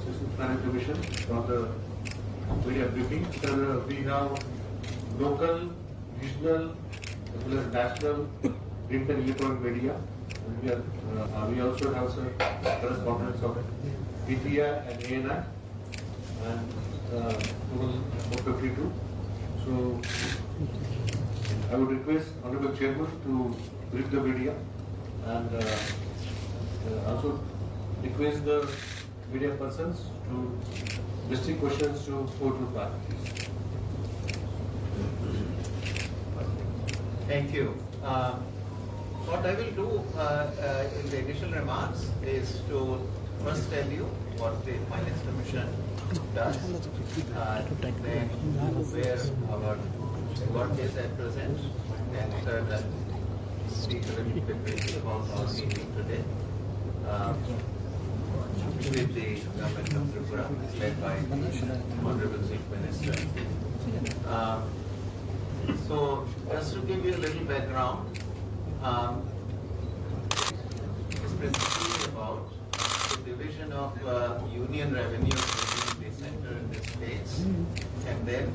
Sixteenth Planning Commission for the media briefing. We have local, regional, as well as national print and electronic media. And we also have some correspondence of PTI and ANI, and total 52. So I would request Honorable Chairman to brief the media and also request the media persons to restrict questions to 4 to 5. Thank you. What I will do in the initial remarks is to first tell you what the Finance Commission does, then where our work is at present, and third, I'll speak a little bit about our meeting today with the government of Tripura, led by the Honorable Chief Minister. So, just to give you a little background, it's principally about the division of union revenues between the center and the states, and then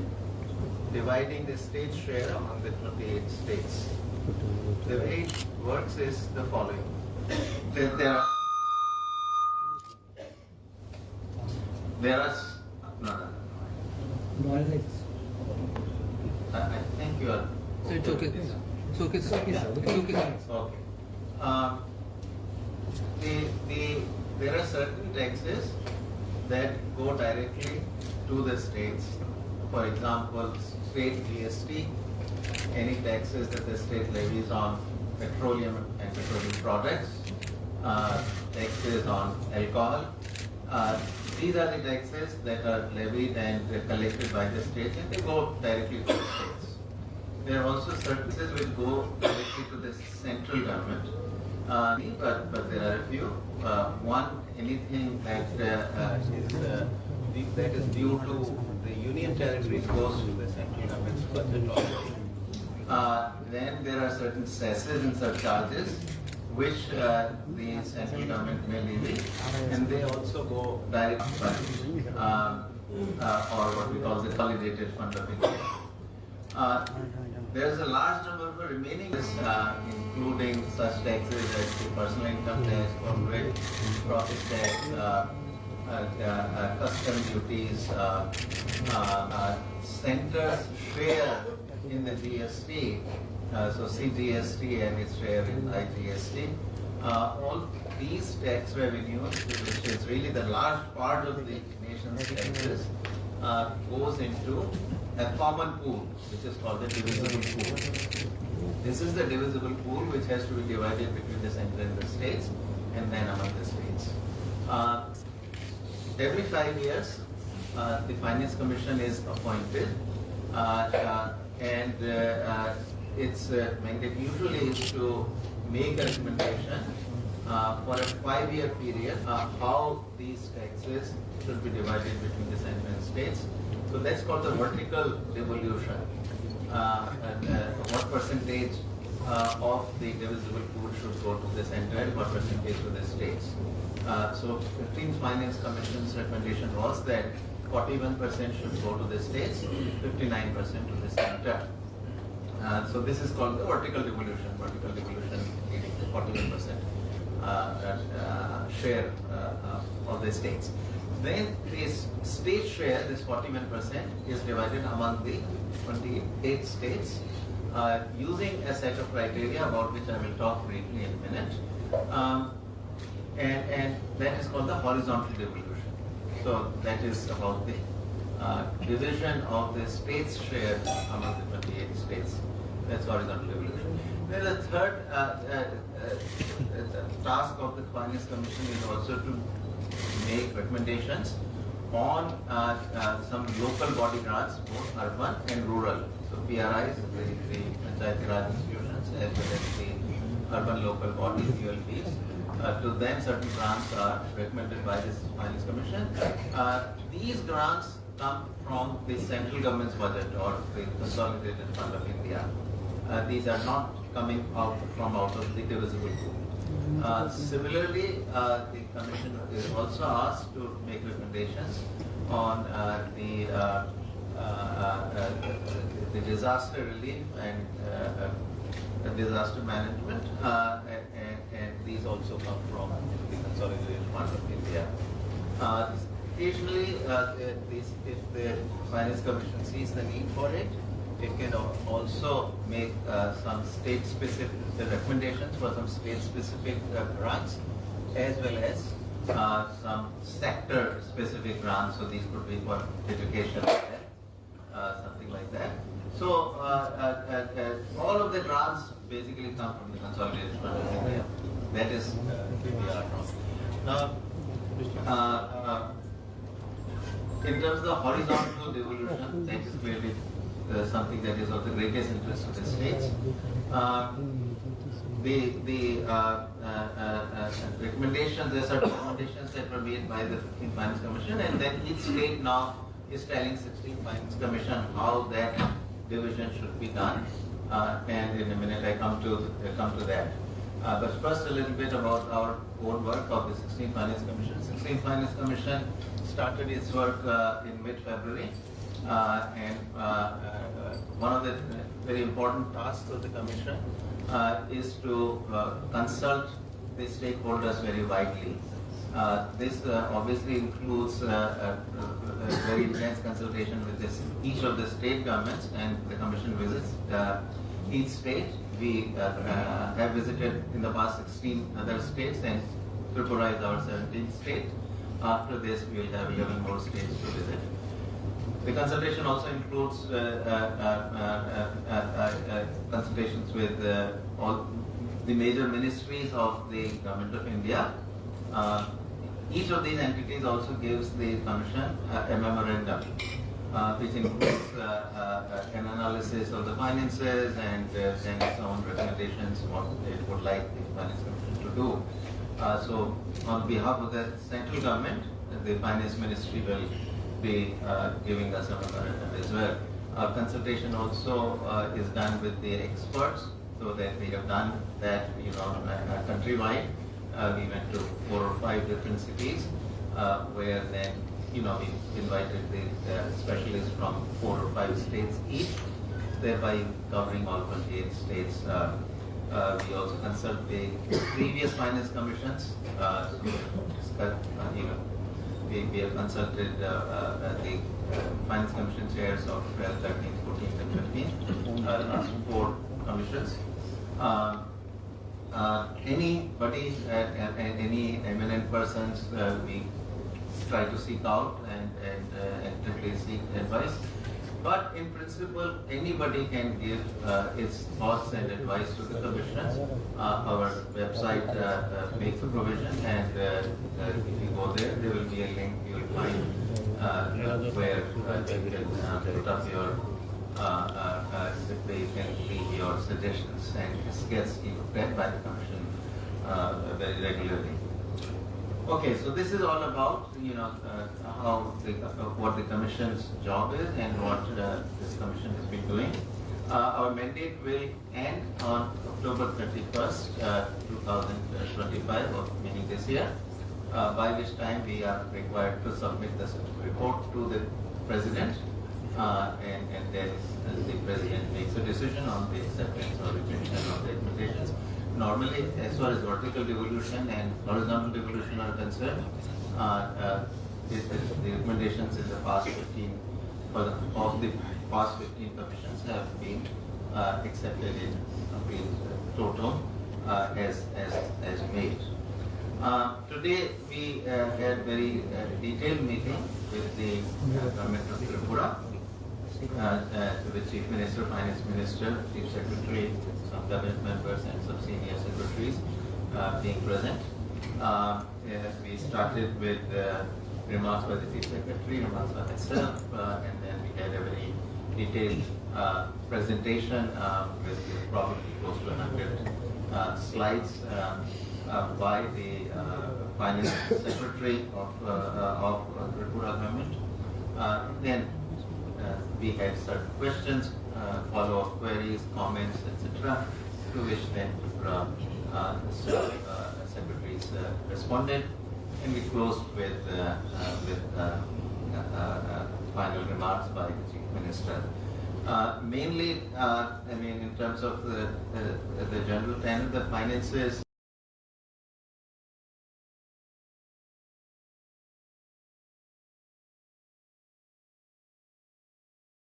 dividing the state share among the 28 states. The way it works is the following. There are I think you are. So it's okay. It's okay. It's okay. It's okay. Okay. There are certain taxes that go directly to the states. For example, state GST, any taxes that the state levies on petroleum and petroleum products, taxes on alcohol. These are the taxes that are levied and collected by the states, and they go directly to the states. There are also certain taxes which go directly to the central government, but there are a few. One, anything that is due to the union territory goes to the central government's budget also. Then there are certain cesses and surcharges which the central government may levy, and they also go direct fund, or what we call the consolidated fund of India. There is a large number of remaining, including such taxes as the personal income tax, corporate profit tax, custom duties, center's share in the GST, so CGST and its share in IGST. All these tax revenues, which is really the large part of the nation's taxes, goes into a common pool, which is called the divisible pool. This is the divisible pool which has to be divided between the center and the states, and then among the states. Every 5 years, the Finance Commission is appointed, and its mandate usually is to make a recommendation for a 5-year period how these taxes should be divided between the center and states. So that's called the vertical devolution. What percentage of the divisible pool should go to the center and what percentage to the states. So 15th Finance Commission's recommendation was that 41% should go to the states, 59% to the center. So this is called the vertical devolution. Vertical devolution leading to 41% share of the states. Then this state share, this 41%, is divided among the 28 states using a set of criteria about which I will talk briefly in a minute. And that is called the horizontal devolution. So that is about the division of the state's share among the 28 states. That's horizontal devolution. Then the third task of the Finance Commission is also to make recommendations on some local body grants, both urban and rural. So PRIs, the Panchayati Raj institutions, as well as the urban local bodies, ULBs. To them, certain grants are recommended by this Finance Commission. These grants come from the central government's budget or the Consolidated Fund of India. These are not coming out of the divisible pool. Similarly, the Commission is also asked to make recommendations on the disaster relief and disaster management, and these also come from the Consolidated Fund of India. Occasionally, if the Finance Commission sees the need for it, it can also make some state-specific recommendations for some state-specific grants, as well as some sector-specific grants. So these could be for education, something like that. So all of the grants basically come from the Consolidated Fund of India. That is PPR. Now, in terms of the horizontal devolution, that is clearly something that is of the greatest interest to the states. The recommendations, there are certain recommendations that were made by the 15th Finance Commission, and then each state now is telling 16th Finance Commission how that division should be done. And in a minute I come to that. But first a little bit about our own work of the 16th Finance Commission. 16th Finance Commission started its work in mid-February. And one of the very important tasks of the Commission is to consult the stakeholders very widely. This obviously includes very intense consultation with each of the state governments, and the Commission visits each state. We have visited in the past 16 other states, and Tripura is our 17th state. After this, we will have 11 more states to visit. The consultation also includes consultations with all the major ministries of the Government of India. Each of these entities also gives the Commission a memorandum, which includes an analysis of the finances and then some recommendations what they would like the Finance Commission to do. So, on behalf of the central government, the Finance Ministry will be giving us a memorandum as well. Our consultation also is done with the experts, so that we have done that, countrywide. We went to 4 or 5 different cities, where then, we invited the specialists from 4 or 5 states each, thereby covering all 28 states. We also consult the previous finance commissions. We have consulted the finance commission chairs of 12, 13, 14, and 15, last 4 commissions. Anybody, any eminent persons, we try to seek out and actively seek advice. But in principle, anybody can give its thoughts and advice to the Commission. Our website makes a provision, and if you go there, there will be a link you will find where you can put up your, where you can leave your suggestions, and this gets read by the Commission very regularly. Okay, so this is all about how what the Commission's job is and what this Commission has been doing. Our mandate will end on October 31st, 2025, or meaning this year, by which time we are required to submit this report to the President, and then the President makes a decision on the acceptance or rejection of the recommendations. Normally, as far as vertical devolution and horizontal devolution are concerned, the recommendations in the past 15 of the past 15 commissions have been accepted in complete total as made. Today we had very detailed meeting with the Government of Tripura, with Chief Minister, Finance Minister, Chief Secretary, some cabinet members and some senior secretaries being present. We started with remarks by the Chief Secretary, remarks by myself, and then we had a very detailed presentation with probably close to 100 slides by the Finance Secretary of Tripura government. Then we had certain questions, follow-up queries, comments, etc., to which then Tripura Secretaries responded, and we closed with final remarks by the Chief Minister. Mainly, I mean, in terms of the general tenor, the finances